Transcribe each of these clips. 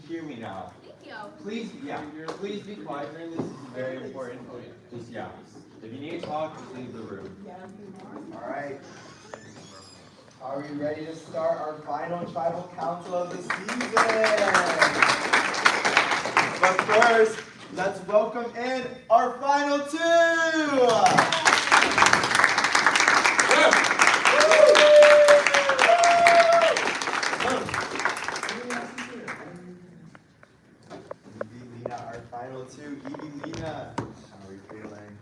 hear me now. Thank you. Please, please be quiet during this. This is very important. Just, if you need to talk, just leave the room. All right. Are we ready to start our final tribal council of the season? But first, let's welcome in our final two. Lena, our final two. Evie, Lena, how are we feeling?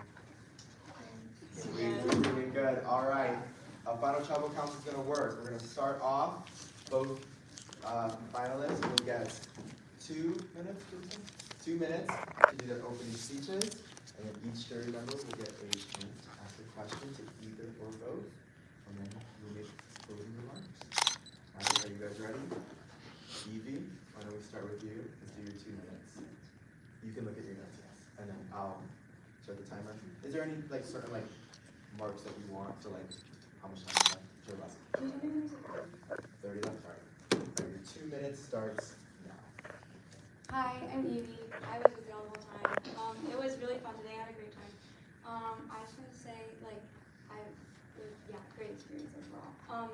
Sweet, we're doing good. All right. Our final tribal council is going to work. We're going to start off. Both finalists will get 2 minutes, 2 minutes to do their opening speeches, and then each jury member will get a chance to ask a question to either or both, and then we'll make closing remarks. All right, are you guys ready? Evie, why don't we start with you? Let's do your 2 minutes. You can look at your notes, yes, and then I'll start the timer. Is there any certain marks that you want for how much time is left? Your last 30 left. All right. Your 2 minutes starts now. Hi, I'm Evie. I was with y'all the whole time. It was really fun today. I had a great time. I just want to say, great experience overall.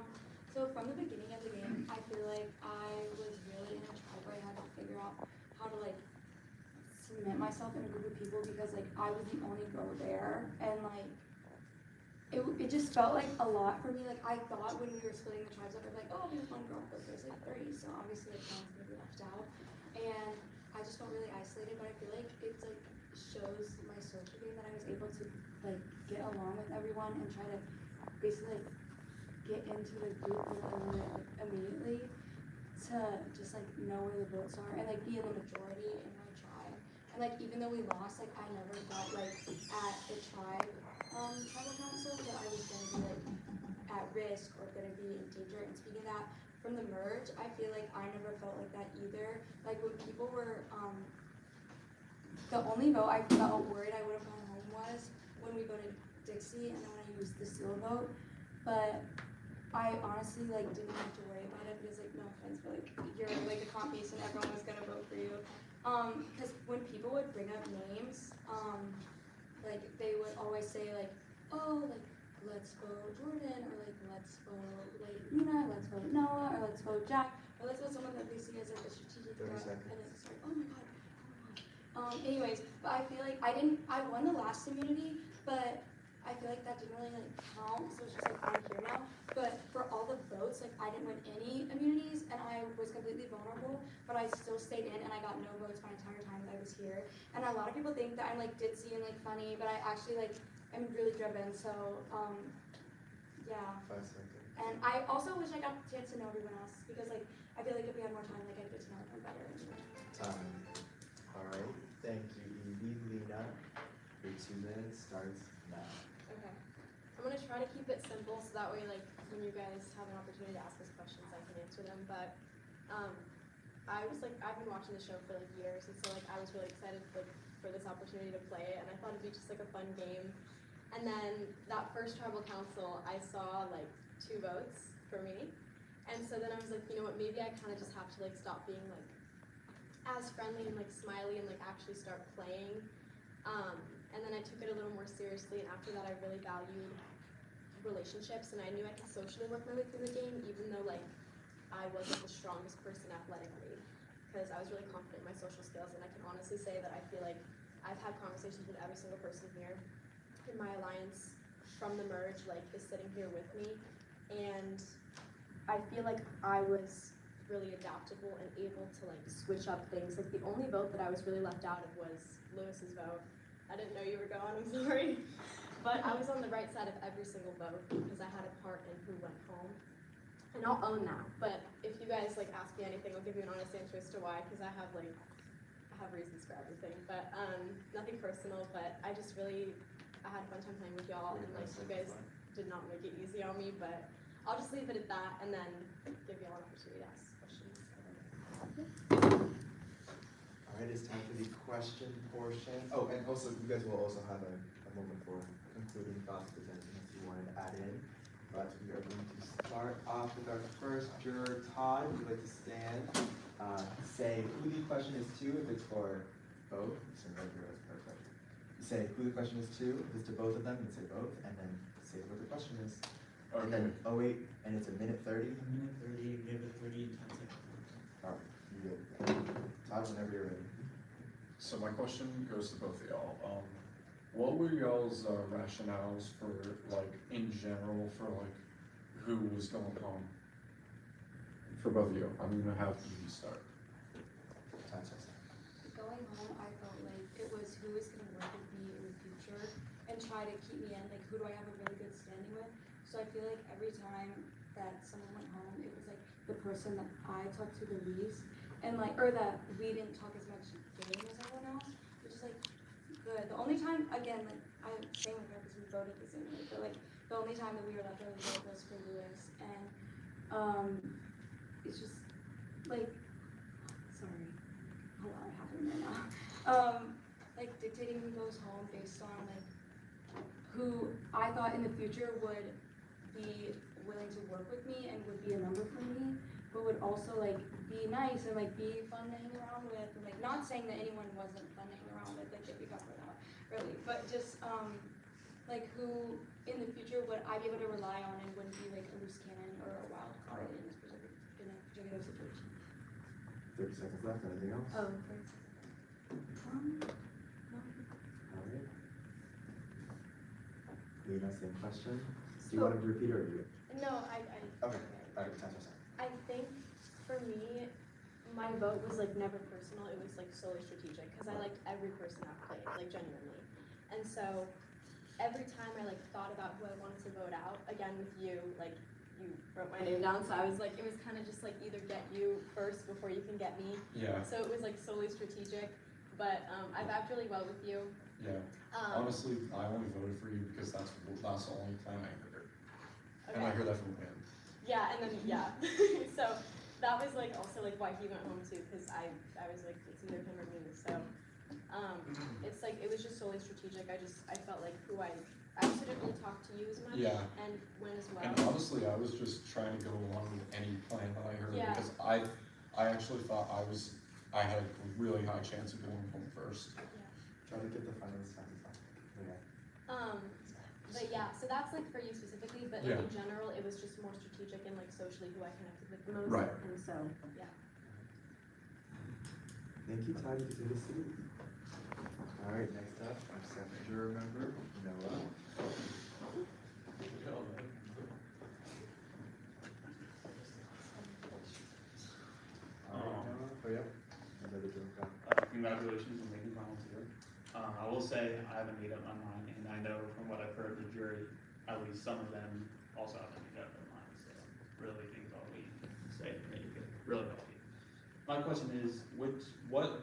So from the beginning of the game, I feel like I was really in a tribe where I had to figure out how to cement myself in a group of people because I was the only girl there, and it just felt like a lot for me. I thought when we were splitting the tribes up, I was like, oh, there's one girl, but there's 30, so obviously someone's gonna be left out. And I just felt really isolated, but I feel like it shows my social game that I was able to get along with everyone and try to basically get into the group immediately to just know where the votes are and be in the majority in my tribe. And even though we lost, I never felt at the tribal council that I was gonna be at risk or gonna be in danger. And speaking of that, from the merge, I feel like I never felt like that either. When people were, the only vote I felt worried I would have gone home was when we voted Dixie and then when I used the seal vote. But I honestly didn't have to worry about it because no offense, but you're a cop piece and everyone was gonna vote for you. Because when people would bring up names, they would always say let's vote Jordan, or let's vote Nina, let's vote Noah, or let's vote Jack, or let's vote someone that they see as a strategic threat. And it's oh my god. Anyways, but I feel like I won the last immunity, but I feel like that didn't really count, so it's just I'm here now. But for all the votes, I didn't win any immunities, and I was completely vulnerable, but I still stayed in, and I got no votes my entire time that I was here. And a lot of people think that I'm ditzy and funny, but I actually I'm really driven, so yeah. 5 seconds. And I also wish I got the chance to know everyone else, because I feel like if we had more time, I'd get to know everyone better. Time. All right. Thank you, Evie. Lena, your 2 minutes starts now. Okay. I'm gonna try to keep it simple so that way when you guys have an opportunity to ask us questions, I can answer them. But I've been watching the show for years, and so I was really excited for this opportunity to play it, and I thought it'd be just a fun game. And then that first tribal council, I saw 2 votes for me, and so then I was you know what, maybe I kind of just have to stop being as friendly and smiley and actually start playing. And then I took it a little more seriously, and after that I really valued relationships, and I knew I could socially work my way through the game, even though I wasn't the strongest person athletically, because I was really confident in my social skills. And I can honestly say that I feel like I've had conversations with every single person here in my alliance from the merge, is sitting here with me, and I feel like I was really adaptable and able to switch up things. The only vote that I was really left out of was Lewis's vote. I didn't know you were gone, I'm sorry. But I was on the right side of every single vote because I had a part in who went home. And I'll own that. But if you guys ask me anything, I'll give you an honest answer as to why, because I have reasons for everything. But nothing personal, but I just really, I had a fun time playing with y'all, and you guys did not make it easy on me, but I'll just leave it at that and then give y'all an opportunity to ask questions. All right, it's time for the question portion. Oh, and also, you guys will also have a moment for concluding thoughts, if there's anything else you wanted to add in. But we are going to start off with our first juror, Todd. Would you like to stand? say who the question is to if it's for both. So regular is perfect. You say who the question is to, if it's to both of them, you say both, and then say what the question is. And then, oh wait, and it's a minute 30? A minute 30, give it 30, 10 seconds. Alright, you good. Todd, whenever you're ready. So my question goes to both of y'all. What were y'all's rationales for, like, in general, for, like, who was going home? For both of you. I'm gonna have you start. Todd says. Going home, I felt like it was who is gonna work with me in the future and try to keep me in, like who do I have a really good standing with. So I feel like every time that someone went home, it was like the person that I talked to the least, and like, or that we didn't talk as much game as everyone else, which is like good. The only time, again, like I'm same with her because we voted the same way, but like the only time that we were left early vote was for Lewis, and it's just like, sorry, a lot happening right now. Like dictating who goes home based on like who I thought in the future would be willing to work with me and would be a number for me, but would also like be nice and like be fun to hang around with, and like not saying that anyone wasn't fun to hang around with, like if we got put out really, but just like who in the future would I be able to rely on and wouldn't be like a loose cannon or a wild card in a particular situation. 30 seconds left, anything else? Oh, thanks. No. Alright. Lena, same question. Do you want to repeat or do you? No, Okay, alright, 10%. I think for me, my vote was like never personal. It was like solely strategic because I liked every person that played, like genuinely. And so every time I like thought about who I wanted to vote out, again with you, like you wrote my name down, so I was like, it was kind of just like either get you first before you can get me. Yeah. So it was like solely strategic, but I backed really well with you. Yeah. Honestly, I only voted for you because that's the only plan I heard. Okay. And I heard that from him. Yeah, and then yeah, so that was like also like why he went home too, because I was like it's either him or me. So it's like it was just solely strategic. I felt like who I actually didn't really talk to you as much. Yeah. And when as well. And honestly, I was just trying to go along with any plan that I heard Yeah. because I actually thought I had a really high chance of going home first. Try to get the finals time. Okay. But yeah, so that's like for you specifically, but like in general, it was just more strategic and like socially who I connected with the most. Right. And so yeah. Thank you, Todd. You can take a seat. Alright, next up, our second juror member, Noah. Alright, Noah, hurry up. Another juror come. Congratulations on making finals here. I will say I haven't made up my mind, and I know from what I've heard of the jury, at least some of them also haven't made up their minds. So really think all we say to make it really help you. My question is, what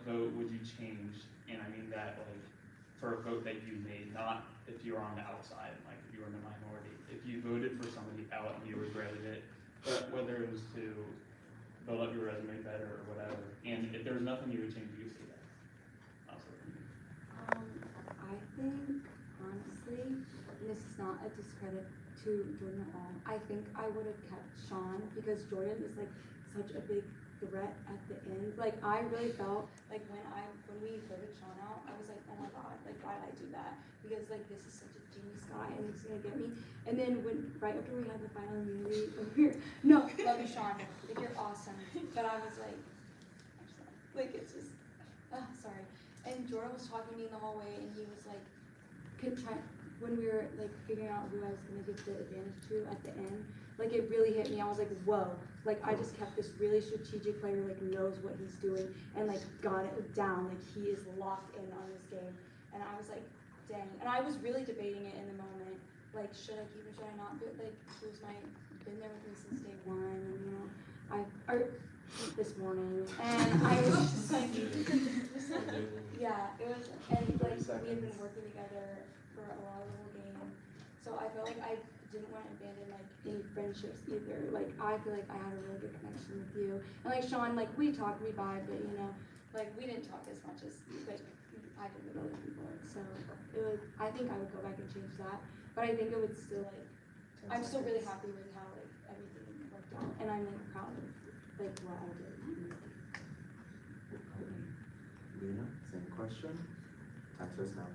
vote would you change? And I mean that like for a vote that you made, not if you were on the outside, like if you were in the minority. If you voted for somebody out and you regretted it, but whether it was to build up your resume better or whatever, and if there was nothing you would change, you would say that. I think, honestly, and this is not a discredit to Jordan at all, I think I would have kept Sean because Jordan is like such a big threat at the end. Like I really felt like when we voted Sean out, I was like, oh my god, like why did I do that? Because like this is such a genius guy and he's gonna get me. And then right after we had the final immunity, no, love you Sean, like you're awesome. But I was like it's just, sorry. And Jordan was talking to me in the hallway, and he was like, when we were like figuring out who I was gonna give the advantage to at the end, like it really hit me. I was like, whoa! Like I just kept this really strategic player, like knows what he's doing, and like got it down. Like he is locked in on this game, and I was like, dang. And I was really debating it in the moment, like should I keep it, should I not? But like he was been there with me since day one, and you know, this morning, and I was just like, yeah, it was, and like we had been working together for a lot of the whole game, so I felt like I didn't want to abandon like any friendships either. Like I feel like I had a really good connection with you, and like Sean, like we talked, we vibed, but you know, like we didn't talk as much as like I did with other people. So it was, I think I would go back and change that, but I think it would still like, I'm still really happy with how like everything worked out, and I'm like proud of like what I did. Same question. Time starts now.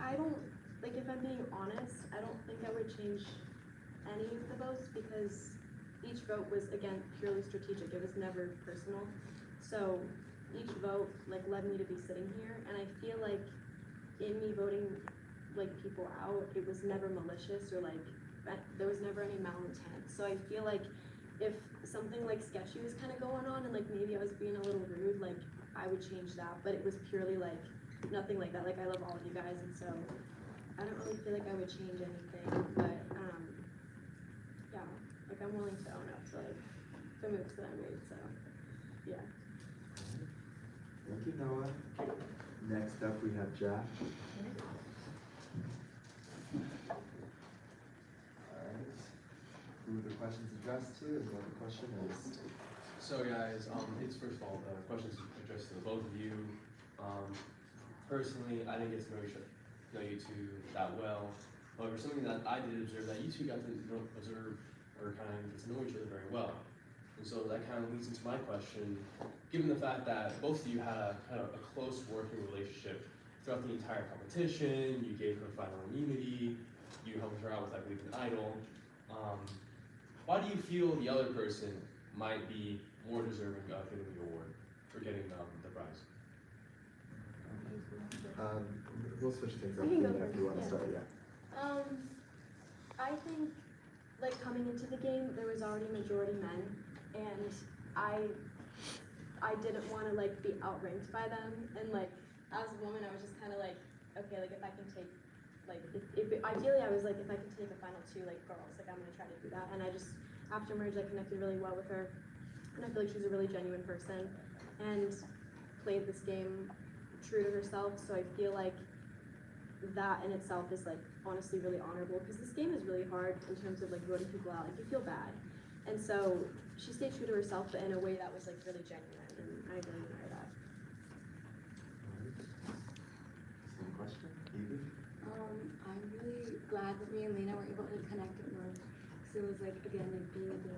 I don't, like, if I'm being honest, I don't think I would change any of the votes because each vote was, again, purely strategic. It was never personal. So each vote, like, led me to be sitting here, and I feel like in me voting, like, people out, it was never malicious or, like, there was never any malintent. So I feel like if something, like, sketchy was kind of going on and, like, maybe I was being a little rude, like, I would change that. But it was purely, like, nothing like that. Like, I love all of you guys, and so I don't really feel like I would change anything, but, yeah, like, I'm willing to own up to, like, the moves that I made, so, yeah. Thank you, Noah. Next up, we have Jack. Alright. Who the question's addressed to and what the question is. So guys, it's first of all, the question's addressed to both of you. Personally, I didn't get to know you two that well. However, something that I did observe that you two got to observe or kind of get to know each other very well. And so that kind of leads into my question. Given the fact that both of you had a kind of a close working relationship throughout the entire competition, you gave her final immunity, you helped her out with, I believe, an idol. Why do you feel the other person might be more deserving of getting the award or getting the prize? We'll switch things up You can go if you want to first, start, yeah. I think, like, coming into the game, there was already majority men, and I didn't want to, like, be outranked by them, and, like, as a woman, I was just kind of like, okay, like, if I can take, like, ideally, I was like, if I can take a final two, like, girls, like, I'm gonna try to do that, and I just, after merge, I connected really well with her, and I feel like she's a really genuine person, and played this game true to herself, so I feel like that in itself is, like, honestly really honorable, because this game is really hard in terms of, like, voting people out, like, you feel bad, and so she stayed true to herself, but in a way that was, like, really genuine, and I really admire that. Same question. Evie? I'm really glad that me and Lena were able to connect at work. So it was like, again, like being at the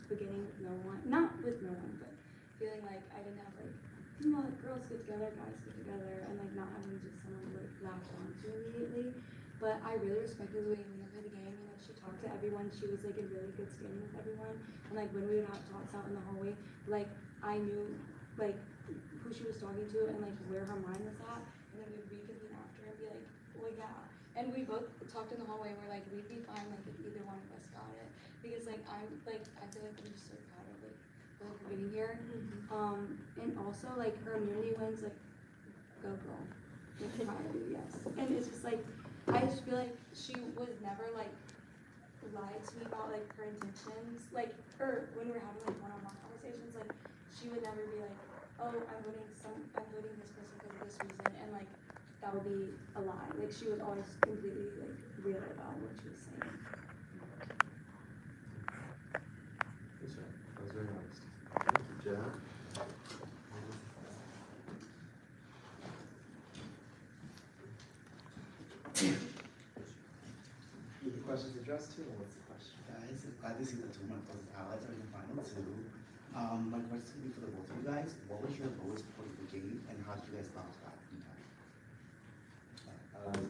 beginning with no one, not with no one, but feeling like I didn't have like, you know, like girls get together, guys get together, and like not having just someone to like latch on to immediately. But I really respected the way Lena played the game. You know, she talked to everyone. She was like in really good standing with everyone. And like when we would have talks out in the hallway, like I knew like who she was talking to and like where her mind was at. And then we'd reconvene after and be like, well, yeah. And we both talked in the hallway and we're like, we'd be fine like if either one of us got it. Because like I feel like I'm just so proud of like both for getting here. And also like her immunity wins, like go girl. Like proud of you, yes. And it's just like I just feel like she was never like lied to me about like her intentions. Like or when we were having like one-on-one conversations, like she would never be like, oh, I'm voting this person because of this reason, and like that would be a lie. Like she was always completely like real about what she was saying. Good job. That was very honest. Thank you, Jack. Who the question's addressed to, and what's the question? Guys, glad to see the 2 month allies are in the final two. My question is for the both of you guys. What was your lowest point of the game, and how did you guys bounce back from that?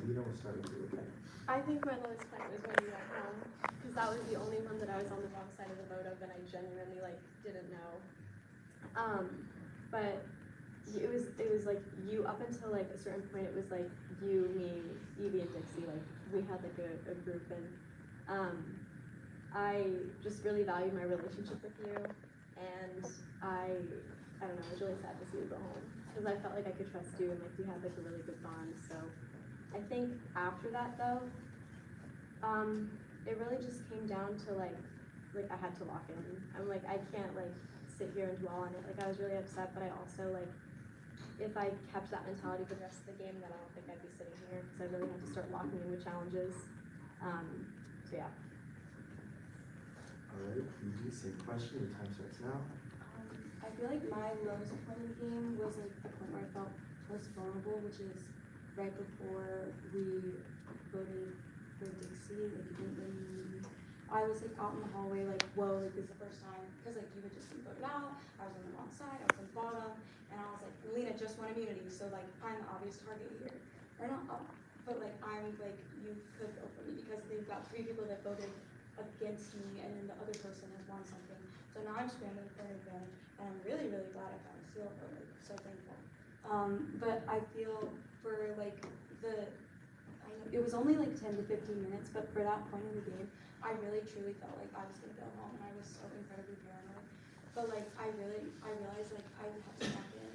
Lena will start with you. Okay. I think my lowest point was when we went home, because that was the only one that I was on the wrong side of the vote of, and I genuinely like didn't know. But it was like you up until like a certain point. It was like you, me, Evie, and Dixie. Like we had like a group, and I just really valued my relationship with you, and I don't know. I was really sad to see you go home because I felt like I could trust you, and like we had like a really good bond. So. I think after that though, it really just came down to like I had to lock in. I'm like, I can't like sit here and dwell on it. Like I was really upset, but I also like, if I kept that mentality for the rest of the game, then I don't think I'd be sitting here because I really had to start locking in with challenges. So yeah. Alright, Evie, same question. Your time starts now. I feel like my lowest point in the game was like the point where I felt most vulnerable, which is right before we voted for Dixie. Like you didn't really. I was like out in the hallway, like whoa, like this is the first time because like you had just been voted out. I was on the wrong side. I was on the bottom, and I was like, Lena just won immunity, so like I'm the obvious target here. Or not, but like I'm like, you could vote for me because they've got 3 people that voted against me, and then the other person has won something. So now I'm scrambling for an advantage, and I'm really, really glad I found Seal, but like so thankful. But I feel for like I know it was only like 10 to 15 minutes, but for that point in the game, I really truly felt like I was gonna go home, and I was so incredibly paranoid. But like I realized like I would have to walk in,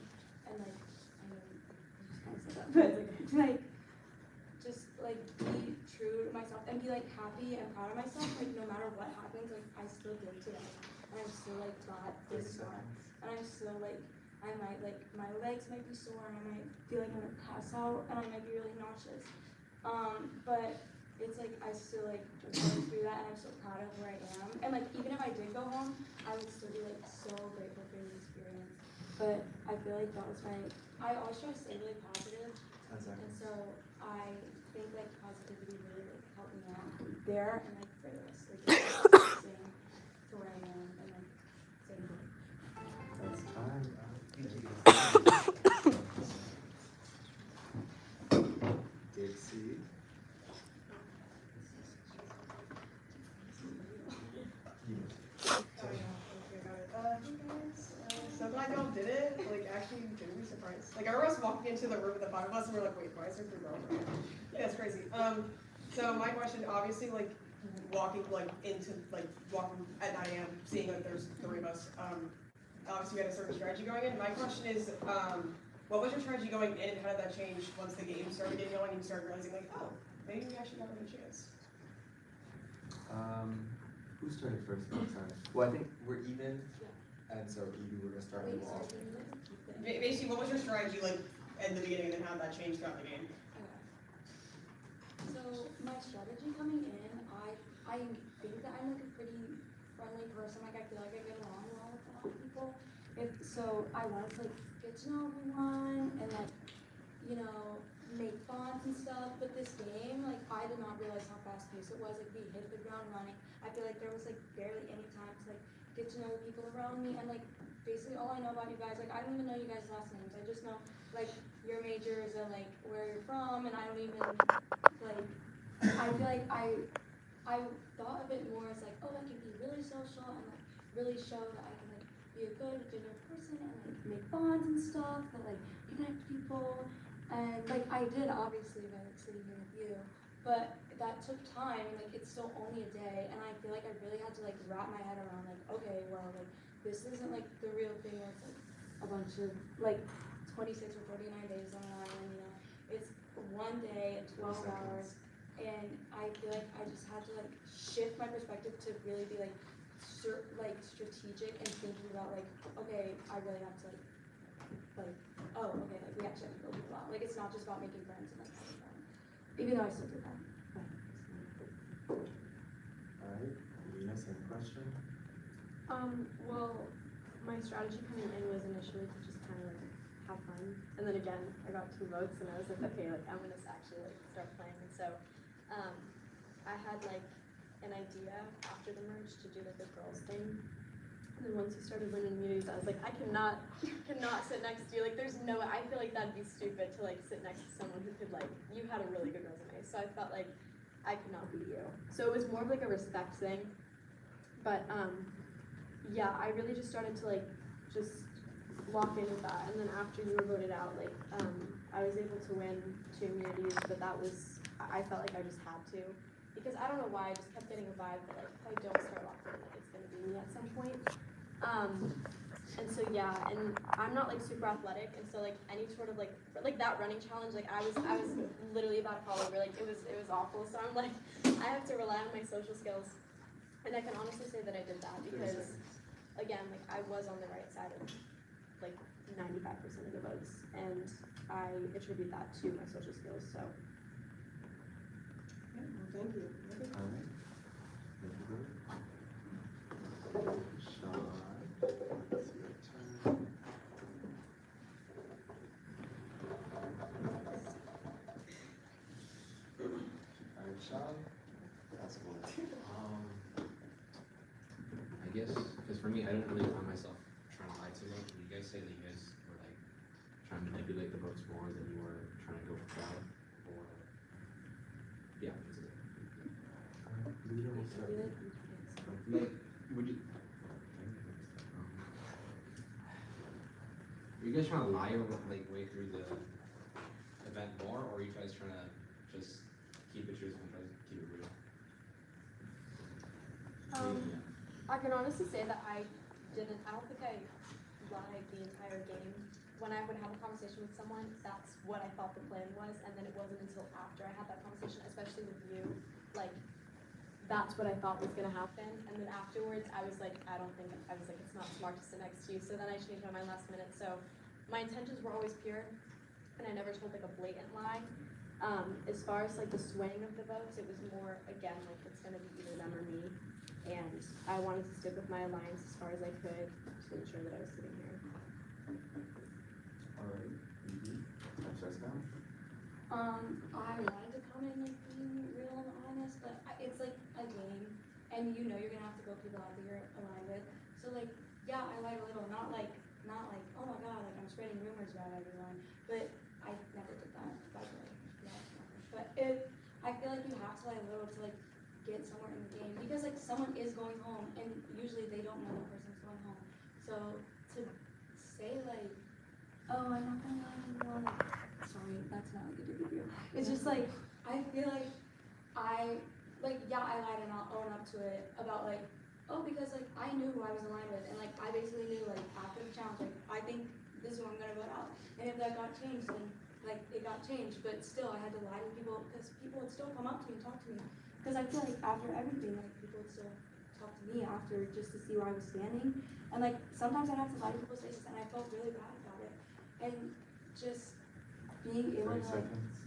and like I know I just kind of said that, but like just like be true to myself and be like happy and proud of myself. Like no matter what happens, like I still did today, and I'm still like got this far, and I'm still like. I might like my legs might be sore and I might feel like I'm gonna pass out and I might be really nauseous. But it's like I still like going through that and I'm so proud of where I am. And like even if I did go home, I would still be like so grateful for the experience. But I feel like that was I always try to stay really positive. And so I think like positivity really like helped me out there and like for the rest of the game, staying to where I am and like staying good. That's time. Thank you. Dixie. So glad y'all did it. Like, actually, genuinely surprised. Like, I remember us walking into the room with the 5 of us, and we're like, wait, why is there 3 girls right now? Yeah, it's crazy. So my question, obviously, like, walking at 9 a.m., seeing that there's 3 of us, obviously we had a certain strategy going in. My question is, what was your strategy going in, and how did that change once the game started getting going and you started realizing, like, oh, maybe we actually have a good chance? Who started first? Oh, sorry. Well, I think we're even, and so Evie, we're gonna start with the wall. Basically, what was your strategy, like, in the beginning, and then how did that change throughout the game? So my strategy coming in, I think that I'm like a pretty friendly person. Like I feel like I get along well with a lot of people. So I wanted to like get to know everyone and like, you know, make bonds and stuff. But this game, like I did not realize how fast paced it was. Like we hit the ground running. I feel like there was like barely any time to like get to know the people around me, and like basically all I know about you guys, like I don't even know you guys' last names. I just know like your majors and like where you're from, and I don't even like. I feel like I thought of it more as like, oh, I can be really social and like really show that I can like be a good dinner person and like make bonds and stuff that like connect people, and like I did obviously by like sitting here with you, but that took time and like it's still only a day, and I feel like I really had to like wrap my head around like, okay, well like this isn't like the real thing where it's like a bunch of like 26 or 49 days on an island, you know, it's 1 day and 12 hours. And I feel like I just had to like shift my perspective to really be like strategic and thinking about like, okay, I really have to like oh, okay, like we actually have to build people out. Like it's not just about making friends and like having fun. Even though I still did that. Alright, Lena, same question. Well, my strategy coming in was initially to just kind of like have fun, and then again, I got 2 votes, and I was like, okay, like I'm gonna actually like start playing, and so I had like an idea after the merge to do like a girls thing, and then once you started winning immunities, I was like, I cannot sit next to you. Like, there's no way. I feel like that'd be stupid to like sit next to someone who could like, you had a really good resume, so I felt like I could not beat you. So it was more of like a respect thing. But yeah, I really just started to like just lock in with that, and then after you were voted out, like I was able to win 2 immunities, but that was, I felt like I just had to, because I don't know why, I just kept getting a vibe that like if I don't start locked in, like it's gonna be me at some point. And so yeah, and I'm not like super athletic, and so like any sort of like that running challenge, like I was literally about to fall over, like it was awful. So I'm like, I have to rely on my social skills, and I can honestly say that I did that because, again, like I was on the right side of like 95% of the votes, and I attribute that to my social skills. So. Thank you. Alright. Thank you. Sean, it's your turn. Alright, Sean. That's cool. I guess, because for me, I don't really find myself trying to lie too much. When you guys say that you guys were like trying trying to manipulate the votes more than you were trying to go for crowd? Or, yeah, that's it. Leader will start. Like, would you? Are you guys trying to lie like way through the event more, or are you guys trying to just keep it truthful and try to keep it real? I can honestly say that I don't think I lied the entire game. When I would have a conversation with someone, that's what I thought the plan was, and then it wasn't until after I had that conversation, especially with you, like, that's what I thought was gonna happen, and then afterwards, I was like, it's not smart to sit next to you, so then I changed my mind last minute, so my intentions were always pure, and I never told like a blatant lie. As far as like the swaying of the votes, it was more, again, like it's gonna be either them or me, and I wanted to stick with my alliance as far as I could to ensure that I was sitting here. Alright. Francesca? I wanted to come in like being real and honest, but it's like a game, and you know you're gonna have to go with people out that you're aligned with. So like, yeah, I lied a little, not like, oh my god, like I'm spreading rumors about everyone, but I never did that, by the way. Yeah, but I feel like you have to lie a little to like get somewhere in the game, because like someone is going home, and usually they don't know the person's going home. So to say like, oh, I'm not gonna lie anymore, like, sorry, that's not like a good review. It's just like, I feel like I lied and I'll own up to it about like, oh, because like I knew who I was aligned with, and like I basically knew like after the challenge, like I think this is who I'm gonna vote out. And if that got changed, then like it got changed, but still I had to lie to people, because people would still come up to me and talk to me. Because I feel like after everything, like people would still talk to me after just to see where I was standing. And like sometimes I'd have to lie to people's faces, and I felt really bad about it. And just being able 30 to like, seconds.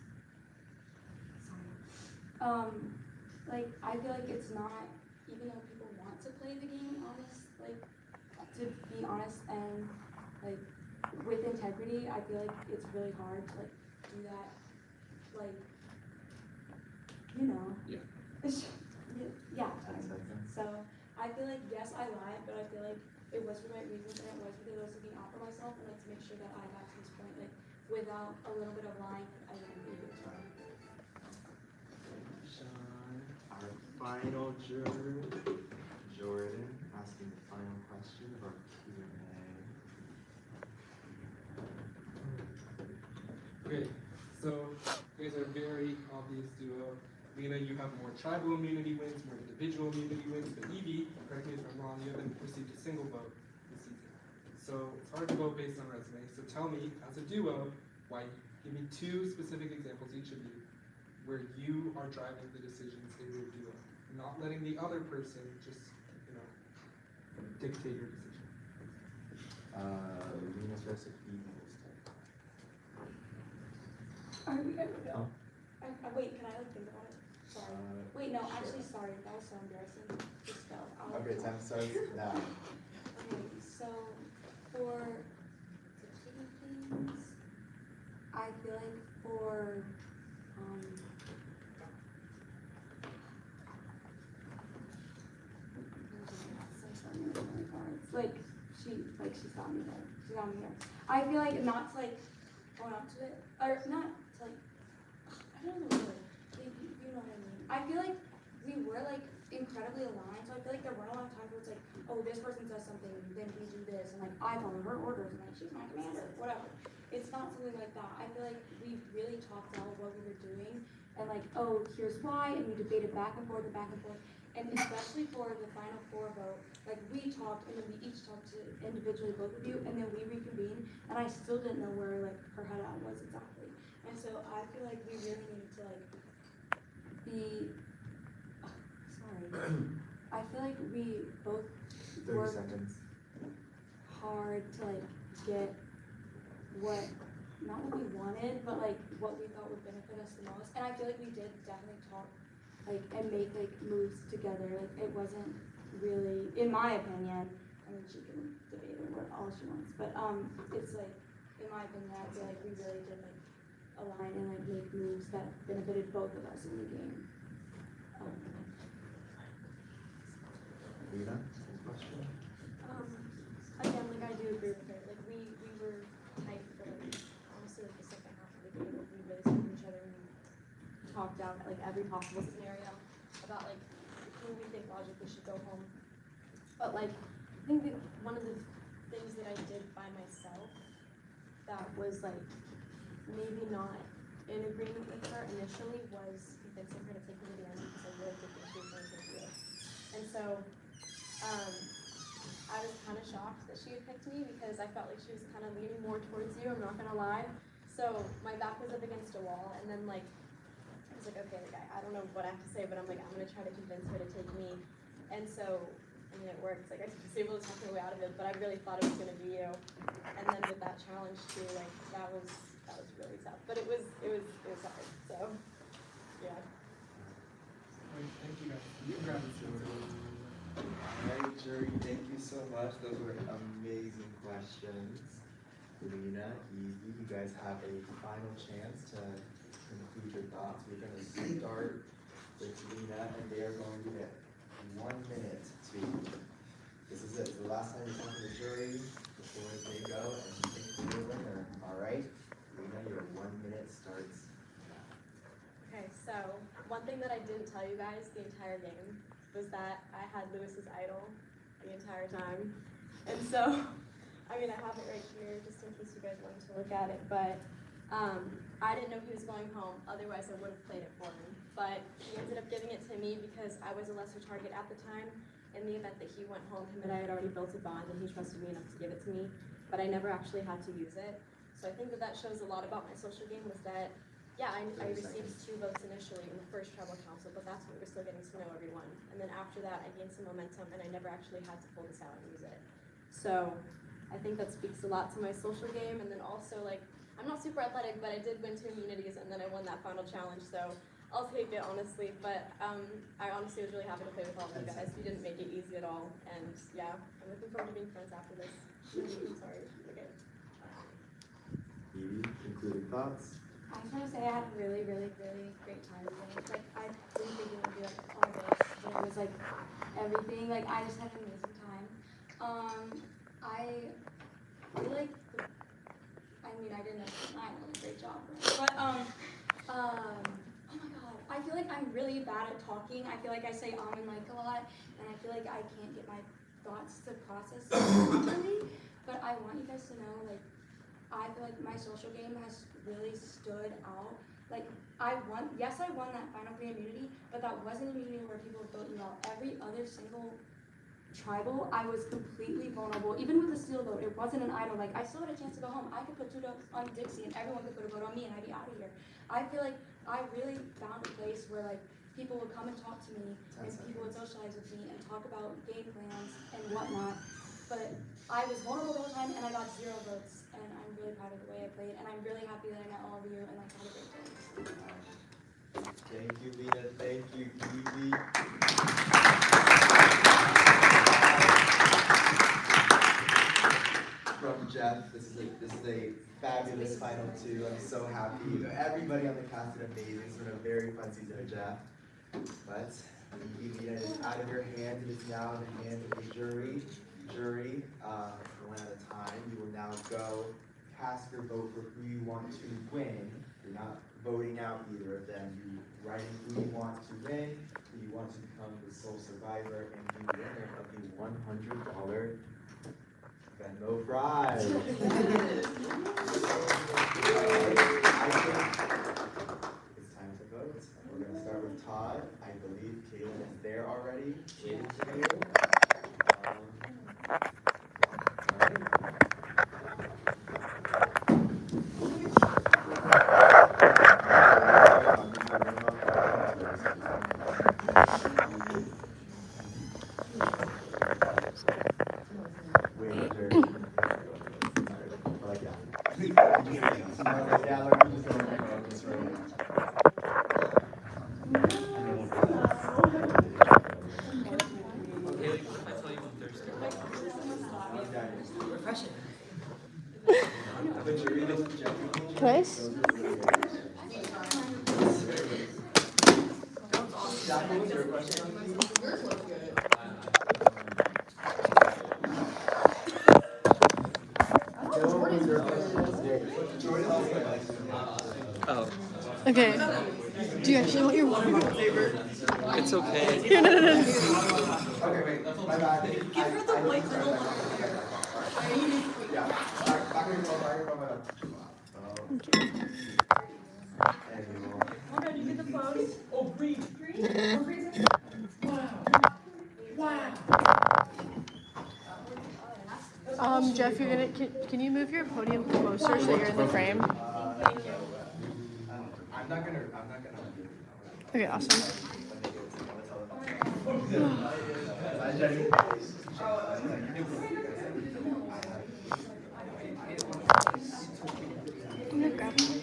like I feel like it's not, even though people want to play the game honest, like to be honest and like with integrity, I feel like it's really hard to like do that, like, you know. Yeah. Yeah. 10 seconds. So I feel like yes, I lied, but I feel like it was for the right reasons, and it was because I was looking out for myself and like to make sure that I got to this point, like without a little bit of lying, I wouldn't be here. Sean, our final juror, Jordan, asking the final question of our Q&A. Okay, so you guys are a very obvious duo. Lena, you have more tribal immunity wins, more individual immunity wins, but Evie, correct me if I'm wrong, you haven't received a single vote this season. So it's hard to vote based on resume. So tell me, as a duo, why? Give me 2 specific examples, each of you, where you are driving the decisions in your duo, not letting the other person just, dictate your decision. Venus versus Evie. No. Wait, can I like think about it? Sorry. Wait, no, actually, sorry, that was so embarrassing. Just go. Okay, time starts now. Okay, so for the kitty things, I feel like for like she's got me there. She's got me here. I feel like not to like own up to it, or not to like, I don't know the word. You know what I mean. I feel like we were like incredibly aligned, so I feel like there weren't a lot of times where it's like, oh, this person says something, then we do this, and like I follow her orders, and like she's my commander, whatever. It's not something like that. I feel like we really talked out what we were doing, and like, oh, here's why, and we debated back and forth, and especially for the final 4 vote, like we talked, and then we each talked to individually, both of you, and then we reconvened, and I still didn't know where like her head out was exactly. And so I feel like we really needed to like be, I feel like we both 30 worked seconds. hard to like get what, not what we wanted, but like what we thought would benefit us the most. And I feel like we did definitely talk like and make like moves together. Like it wasn't really, in my opinion, I mean she can debate it all she wants, but it's like, in my opinion, I feel like we really did like align and like make moves that benefited both of us in the game. Lena, same question. Again, like I do agree with her. Like we were tight for like out like every possible scenario about like who we think logically should go home. But like, I think that one of the things that I did by myself that was like maybe not in agreement with her initially was convincing her to take me to the end because I really did think she was going to do it. And so, I was kind of shocked that she had picked me because I felt like she was kind of leaning more towards you, I'm not gonna lie. So my back was up against a wall, and then like, I was like, okay, like I don't know what I have to say, but I'm like, I'm gonna try to convince her to take me. And so, I mean, it worked. Like I was able to talk my way out of it, but I really thought it was gonna be you. And then with that challenge too, like that was really tough. But it was hard. So, yeah. Alright, thank you guys. Congrats. Alright, jury, thank you so much. Those were amazing questions. Lena, Evie, you guys have a final chance to conclude your thoughts. We're going to start with Lena, and they are going to get 1 minute to. This is it. The last time you talk to the jury, the floor is may go, and you pick your winner. Alright? Lena, your 1 minute starts now. Okay, so one thing that I didn't tell you guys the entire game was that I had Lewis's idol the entire time. And so, I mean, I have it right here just in case you guys wanted to look at it, but I didn't know he was going home, otherwise I would have played it for him. But he ended up giving it to me because I was a lesser target at the time. In the event that he went home, him and I had already built a bond and he trusted me enough to give it to me, but I never actually had to use it. So I think that shows a lot about my social game was that yeah, I received 2 votes initially in the first tribal council, but that's when we were still getting to know everyone. And then after that, I gained some momentum, and I never actually had to pull this out and use it. So I think that speaks a lot to my social game. And then also, like, I'm not super athletic, but I did win 2 immunities, and then I won that final challenge. So I'll take it, honestly. But I honestly was really happy to play with all of you guys. You didn't make it easy at all. And yeah, I'm looking forward to being friends after this. Sorry. Okay. Evie, concluding thoughts? I just want to say I had a really, really, really great time with it. Like, I didn't think it would be like all this, but it was like everything. Like, I just had an amazing time. I feel like, I mean, I didn't know I did a great job, but oh my god, I feel like I'm really bad at talking. I feel like I say and like a lot, and I feel like I can't get my thoughts to process properly. But I want you guys to know, like, I feel like my social game has really stood out. Like, I won that final free immunity, but that wasn't an immunity where people vote me out. Every other single tribal, I was completely vulnerable. Even with a steal vote, it wasn't an idol. Like, I still had a chance to go home. I could put 2 votes on Dixie, and everyone could put a vote on me, and I'd be out of here. I feel like I really found a place where, like, people would come and talk to me, and people would socialize with me and talk about game plans and whatnot. But I was vulnerable the whole time, and I got 0 votes, and I'm really proud of the way I played, and I'm really happy that I met all of you, and I had a great time. Thank you, Lena. Thank you, Evie. From Jeff, this is a fabulous final 2. I'm so happy. Everybody on the cast did amazing. It's been a very fun season of Jeff. But Evie, Lena is out of your hands. It is now in the hands of the jury. Jury, for 1 at a time. You will now go cast your vote for who you want to win. You're not voting out either of them. You're writing who you want to win, who you want to become the sole survivor, and the winner of the $100 Venmo prize. I think it's time to vote. We're going to start with Todd. I believe Caitlin is there already, waiting for you. Twice? Oh. Okay. Do you actually want your water bottle? It's okay. Here, no. Okay, wait, my bad. Give her the white little one. Yeah, back where you're from, back where you're from. There you go. Okay, you get the pose. Oh, green. Green? Oh, green. Wow. Jeff, you're gonna, can you move your podium closer so you're in the frame? I'm not gonna. Okay, awesome. I'm gonna grab one.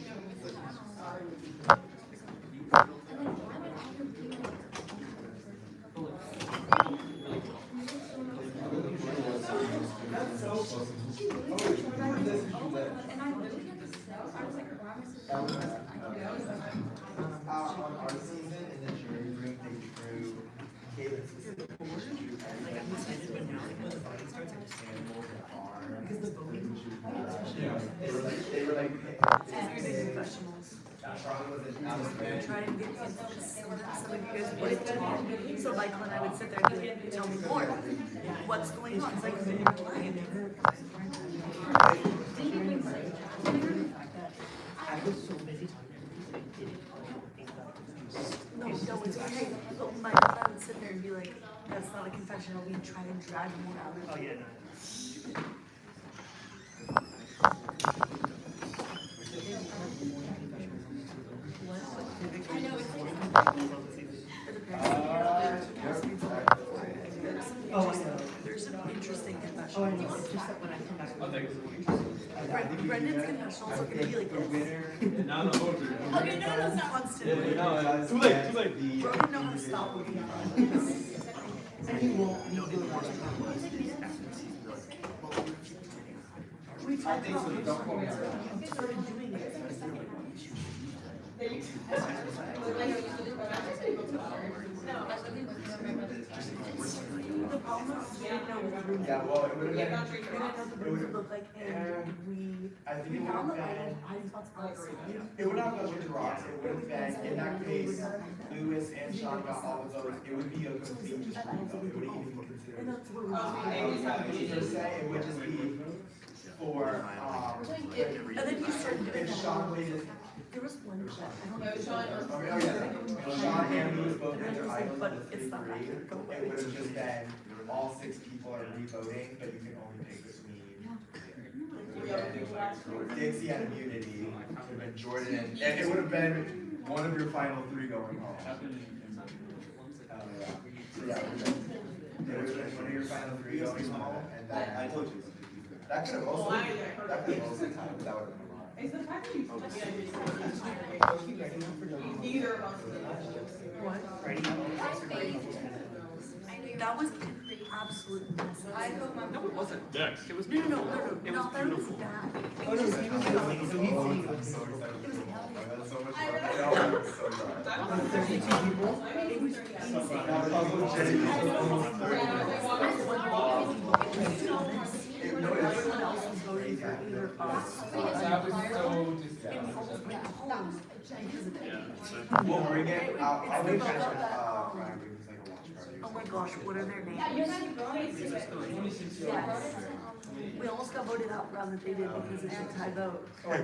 On our season in the jury room, they drew Caleb's specific they were like Charlie was an outstanding. Try and get some of you guys would talk. So like when I would sit there and be like, tell me more. What's going on? It's like in your life. I was so busy talking to people, I didn't think about this. No, it's okay. But my mother would sit there and be like, that's not a confessional. We try and drag more out of it. Oh, yeah. I know it's Oh, I know. There's some interesting confessionals. Oh, I know. It's just that when I come back. Brendan's confessionals are gonna be like this. Okay, no, No, it's constant. too late. Bro didn't know how to stop looking at this. And he won't know the worst. We I talked think so, about don't quote me on that. we started doing it. The problem is, we didn't know what the room Yeah, well, it would have we been. didn't know what the room would look like, and I think we it would found have the been. item, hiding spots outside. It would not go with rocks, it would have been, in that case, Lewis and Sean got all the votes, it would be a complete just revote, it wouldn't even be considered. And that's where we Per se, it would just be for, And then you started doing if that. Sean made it, There was one clip, I don't know. if it oh was- yeah, Sean and Lewis both And had I their was like, items but of the it's not three, that, go it away. would have just been, all 6 people are re-voting, but you can only pick between. Dixie had immunity, it would have been Jordan, and it would have been one of your final 3 going home. So yeah, it would have been one of your final 3 going home, and then. I told you. That could have also, that could have also tied, but that would have been a lot. It's the fact that you told me neither of us did. That was an absolute mess. I hope my. No, it wasn't. Dex. It was No, beautiful. it was bad. It Oh, was no, just, he was going, so he's saying it was so excited. That's so much fun. I'm so glad. 32 people? it was insane. Now it's also No, everyone else was voting for either us That was so and disgusting. almost went home because of it. We'll bring it, I'll make It's sure, the vote that, Brian brings like a watch party. Oh my gosh, what are their names? Yes. We almost got voted out rather than they did because it's a tie vote. I wrote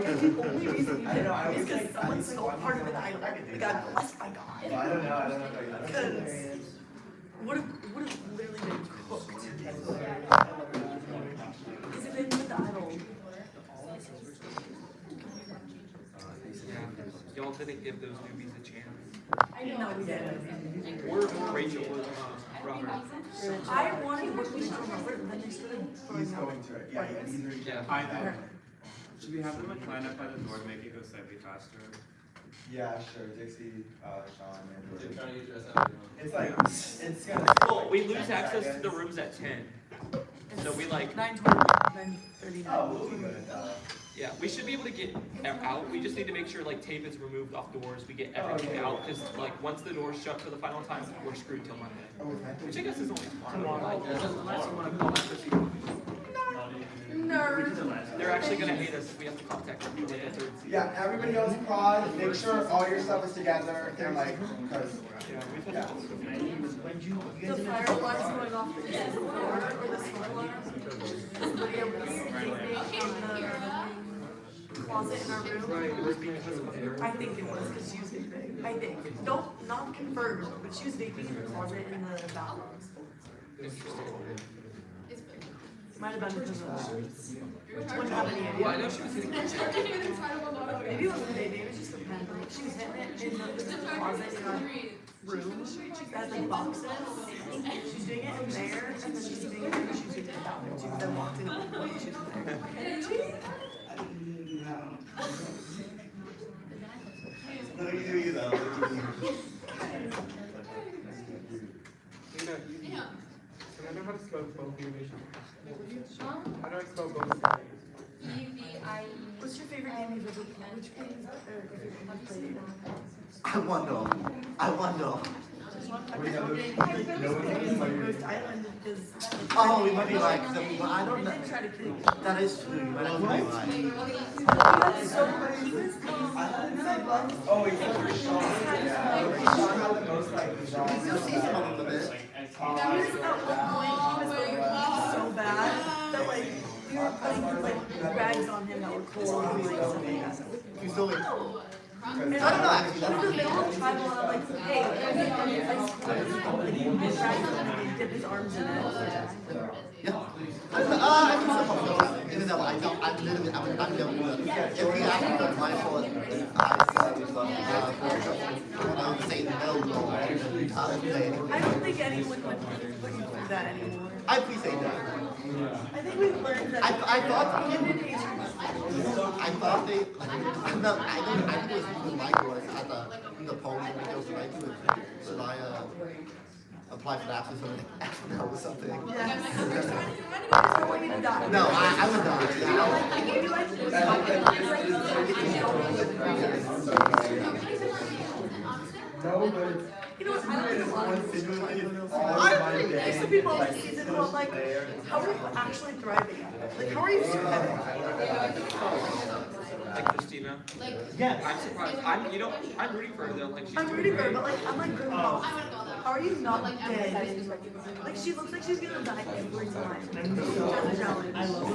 And the only reason we I did know, I it is was because like, someone I stole was part of it. I could do I got that. blessed by God. I don't know. Because would have literally been cooked. Because if they put the idol, Y'all didn't give those newbies a chance. no, we didn't. Or Rachel was Robert. I wanted what we saw Robert, and then they started He's throwing out. going to it, yeah, he's either. Yeah. Should we have them like line up by the door to make it go slightly faster? Yeah, sure, Dixie, Sean, They're and. trying to get dressed up. It's like, it's gonna. Well, we lose access to the rooms at 10. So we like, 9:20, 9:39. Oh, we'll be good at that. yeah, we should be able to get out. We just need to make sure like tape is removed off doors. We get everything out because like once the doors shut for the final time, we're screwed till Monday. Which I guess is only tomorrow. Like, unless you want to call it. Nerd. They're actually gonna hate us if we have to contact them for like a third season. Yeah, everybody else prod, make sure all your stuff is together, and like, cause, yeah. The fire alarm's going off the floor or the smoke alarm. Somebody else was sleeping in the closet in our room. I think it was because she was vaping. I think. Don't, not confirmed, but she was vaping in the closet in the bathrooms. Might have been because of that. Wouldn't have any idea. Well, I know she was hitting. Maybe it wasn't vaping, it was just a pen. Like, she was hitting it in the closet in our room. As like boxes. She's doing it in there, and then she's doing it in the bathroom too. Then walked in while she was in there. Look at you though, look at you. Can I know how to spell both your nation? How do I spell both? E-V-I-E. What's your favorite game you've ever played? Which game is your favorite game you've played? I wonder. Ghost Island because Oh, we might be like, I don't know. That is true, you might actually be right. Oh, wait, for Sean. Yeah. Sean had the most like bizarre. A little bit. so bad that like we were putting like rags on him that were cool and like something like that. You still wait. And I don't know, actually, that's the middle of tribal, and I'm like, hey, rags on him, he dipped his arms in it. Yeah. I can still probably go with it. Even though I'm literally, I'm the one. If he asked me my fault, I would say no. I don't think anyone would put you through that anymore. I appreciate that. I think we've learned that. I thought they, I think it was when Mike was at the poll when he goes to Mike, should I apply for that or something? Or something. I want you to die. No, I would not. I gave you like No, but you know what, I don't think a lot of it's honestly, there's some people on the season who I'm like, how are you actually thriving? Like, how are you surviving? Like Christina. yes. I'm surprised. I'm rooting for her though. Like she's I'm doing rooting for her, great. but like, I'm like, girl, how are you not dead? Like, she looks like she's gonna die every time. That's a challenge. I love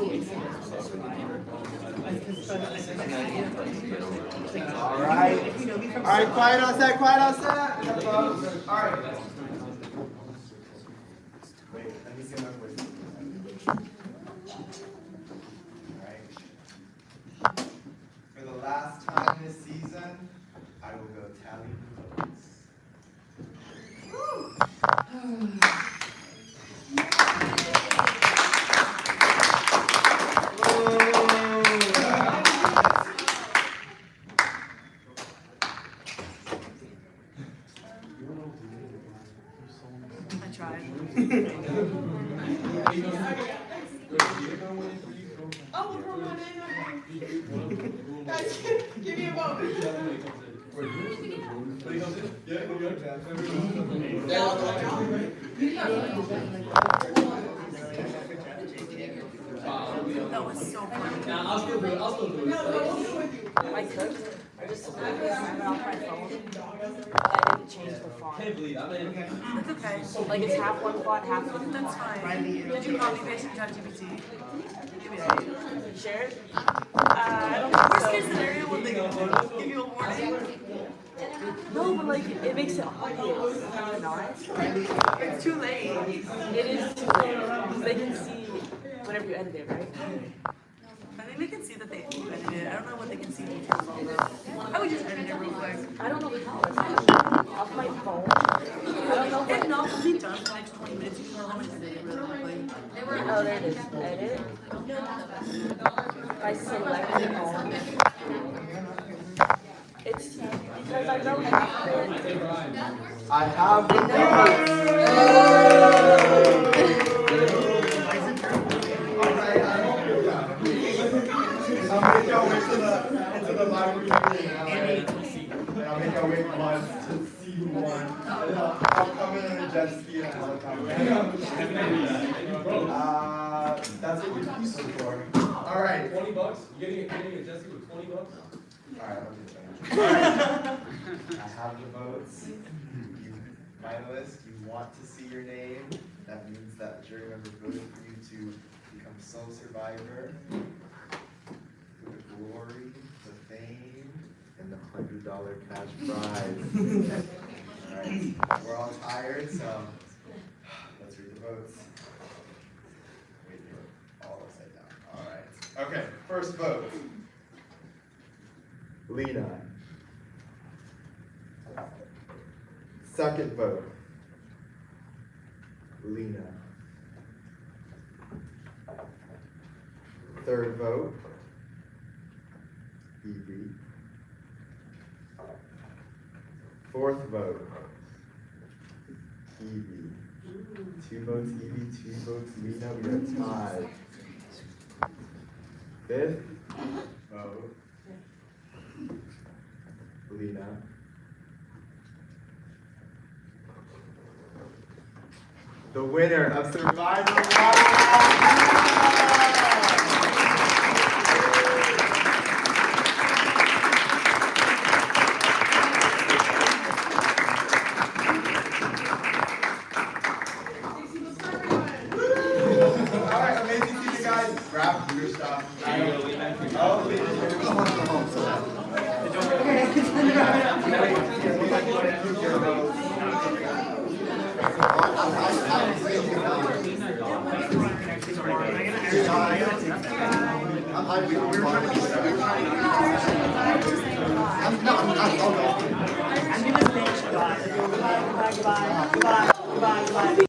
Alright, quiet on set, Alright. Wait, let me see my voice. Alright. For the last time this season, I will go tally the votes. I tried. Oh, we're on it. Guys, give me a moment. That was so funny. I'll still do it. I could. I just have it off my phone. I didn't change the font. Can't believe I mean, That's okay. Like it's half one font, half the other. That's fine. Did you copy paste from ChatGPT? Give me that. Share it? I don't know. Worst case scenario, would they give you a warning? No, but like it makes it obvious. Kind of not. It's too late. It is too late because they can see whenever you edit it, right? I think they can see that you edited it. I don't know what they can see in your phone though. I would just edit it real quick. I don't know how. Off my phone. I don't know. If not, we'll be done in the next 20 minutes. You can always edit it really quickly. Oh, there it is. Edit. I select it all. It's because I wrote half of it. I have the I'll make our way into the library now. And I'll make our way once to see who won. I'll come in a jet ski and a helicopter. That's what you're used for. All right. $20? You getting a Jesse with $20? Alright, I'll do that. Alright. I have the votes. You, finalists, you want to see your name. That means that the jury members voted for you to become sole survivor. For the glory, the fame, and the $100 cash prize. Alright, we're all tired, so let's read the votes. Wait, you're all upside down. Alright. Okay, first vote. Lena. Second vote. Lena. Third vote. Evie. Fourth vote. Evie. 2 votes Evie, 2 votes Lena. We are tied. Fifth vote. Lena. The winner of Survivor Alright, amazing season, guys. Grab your stuff. Oh, I'm gonna bitch. Goodbye. Goodbye. Goodbye. Goodbye. Goodbye. Goodbye.